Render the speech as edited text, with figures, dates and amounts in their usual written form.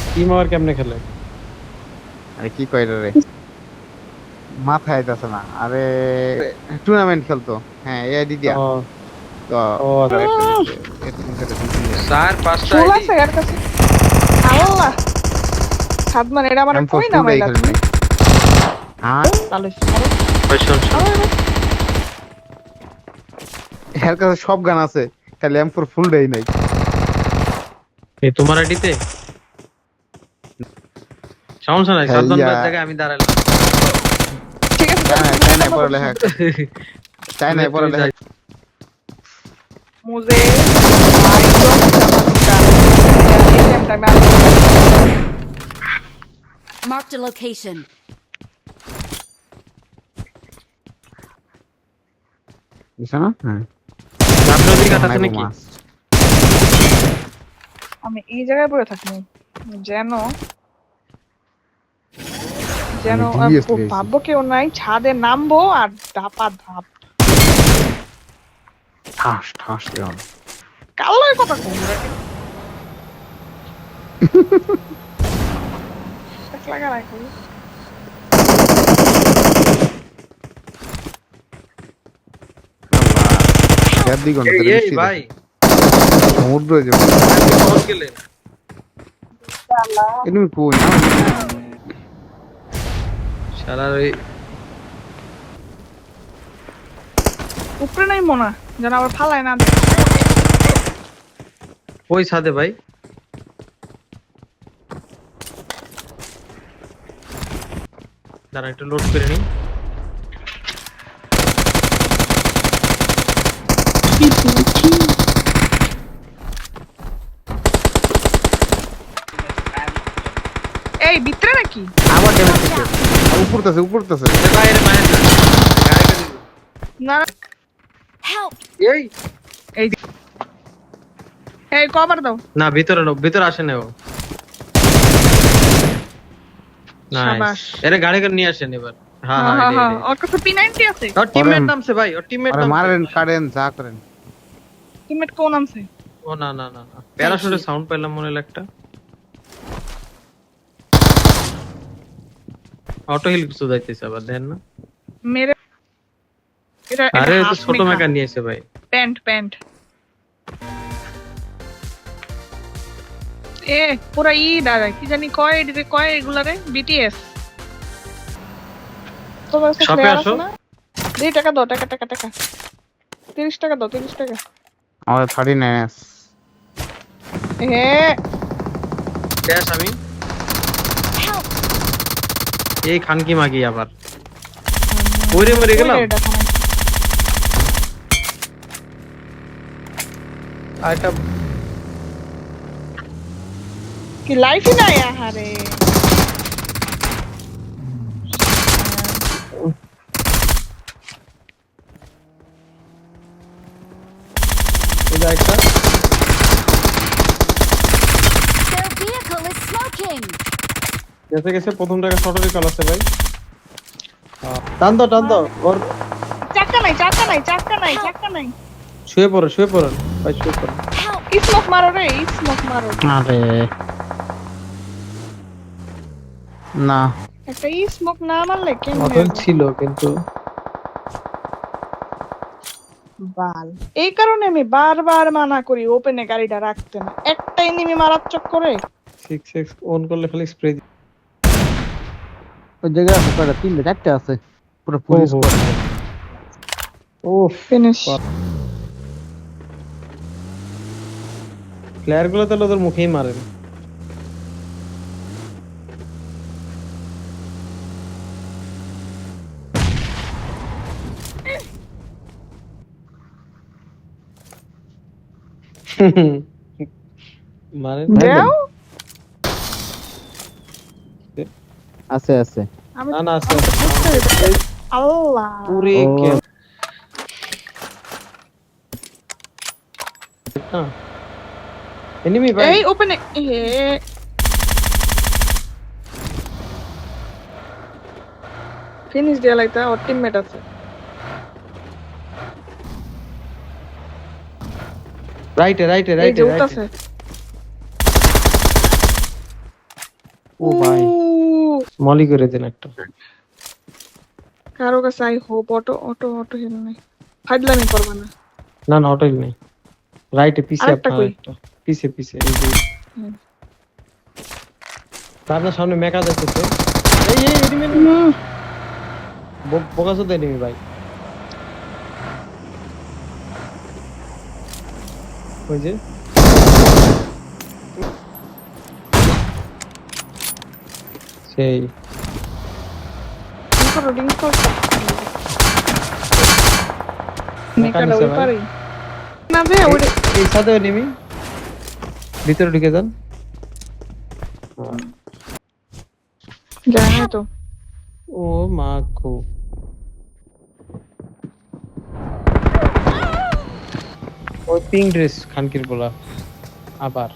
Steam আবার কেমনে খেলে? আরে কি কইরা রে, মাথায় আইতাছে না। আরে টুর্নামেন্ট খেলতো, হ্যাঁ এআইডি দিয়া। ও তো ও আর একটা আহ, দিছে, এরকম করে দিছি আর স্যার 5টা ফুল আইডি। আছে এর কাছে। আল্লাহ, সাদমান এটা মানে M4 কই ফুল দেই নামাইলা খালি তুমি? নাই। হ্যাঁ, ভালো হইছে। আরো ওই শোন শোন, আরো এর কাছে সব গান আছে, খালি M4 ফুল দেই নাই। এই তোমার আইডিতে সমস্যা নাই, হ্যাঁ সাবধান ইয়া, ভাইয়ের জায়গায় আমি দাঁড়ালাম। ঠিক আছে, চাই চলো নাই, তুমি চাই নাই তোমরা বসো। পড়ালেখা, চাই নাই তুমি পড়ালেখা। যাই। मुझे आई डोंट समझ का ATM time Marked a location. বুঝছো না? হ্যাঁ, আপনার দিকে কাছে নাই নাকি? মাছ। আমি এই জায়গায় পড়ে থাকি যেন যেন আমি ডিএস লইছি। ভাববো কেউ নাই, ছাদে নামবো আর ধাপা ধাপ। ঠাস ঠাস কেমন। কালোর কথা কম রে, লাগা রাখি। দেড় 2 ঘন্টা এই ধরে এই বৃষ্টি ভাই, দেখে সমুদ্র যে আপনি কখন গেলেন? এনিমি কই না। শালার ওই উপরে নাই মনা যেন আবার ফালায় না। ওই ছাদে ভাই। দাঁড়া একটু লোড করে নিই। এই ভিতরে নাকি? আবার ড্যামেজ দিচ্ছে, উপরতেছে উপরতেছে। এ ভাই এর মায়ের না গাড়িটা দিবি। না Help! এই এই এই কভার দাও। না, ভিতরে নো, ভিতরে আসে না ও। নাইস, শাবাশ। এর গাড়ি করে নিয়ে আসেন এবার। হ্যাঁ হ্যাঁ হ্যাঁ, হ্যাঁ এটাই, হ্যাঁ, ওর কাছে P90 আছে। ওর টিমমেট নামছে ভাই, ওর টিমমেট আরে নামছে। মারেন কাটেন যা করেন। টিমমেট কোন নামছে? ও না না না না, প্যারাশুটের সাউন্ড পেলাম মনে হলো একটা। অটো হিল কিছু যাইতেছে আবার দেন না। মেরে এটা আরে এটা ও তো হাফ ছোট মেকা মেকা নিয়েছে ভাই। Pant pant. এ পুরা ই দাঁড়ায় কি জানি কয় এদিকে কয় এগুলারে বিটিএস। তোমার কাছে শপে ফ্লেয়ার আসো। আছে না? 2 টাকা দাও, টাকা টাকা টাকা 30 টাকা দাও, 30 টাকা। আমাদের 39 আছে। এ ক্যাশ আমি Help! এই খানকি মাগি আবার ওরে মরে গেলাম। ওই রে, দেখো না। আর একটা কি লাইফই নাই আহারে। এই যে একটা Their vehicle is smoking! গেছে গেছে প্রথম টাকা শর্টারি কল আছে ভাই। টান দাও টান দাও ওর। চাক্কা নাই চাক্কা নাই চাক্কা নাই চাক্কা নাই। শুয়ে পড়ো ভাই শুয়ে পড়ো। Help! স্মোক মারো রে, স্মোক মারো। আরে না, একটা স্মোক না মারলে কেমনে মতন হবে? ছিল কিন্তু বাল, এই কারণে আমি বারবার মানা করি ওপেনে গাড়িটা রাখতে না, একটা এনিমি মারার চক্করে। 6x অন করলে খালি স্প্রে দি। ওই জায়গায় আছে কয়টা, 3টে 4টে আছে পুরো পুলিশ ওহো। স্কোয়াড। ওফ, ফিনিশ। প্লেয়ার গুলো তাহলে ওদের মুখেই মারেন। মারেন দেও আছে আছে। আমি না না আছে। বুঝতে পেরেছি। আল্লাহ পুরে ও। কে না এনিমি ভাই। এই ওপেনে ফিনিশ দেয়া লাইতা, ওর টিমমেট আছে। রাইটে এই যে উঠতাছে। ও ভাই মলি করে দেন একটা। কারো কাছে I hope auto auto auto হিল নাই, ফাইডলামি করবা না। না না ওটাই নেই, রাইটে পিছে আরেকটা আপনার কই? একটা পিছে পিছে এই যে হুম। আপনার সামনে মেকা যাচ্ছে। এই এই এনিমি বোকাসো দেয় এনিমি ভাই। ওই যে সেই ডিং করো মেকা মেকাটা নিচে ওই ভাই। পারে না বে ওরে। এই সাথে এনিমি ভিতরে ঢুকে যান। জানি তো ও মা গো, ওই পিঙ্ক ড্রেস খানকির বলা আবার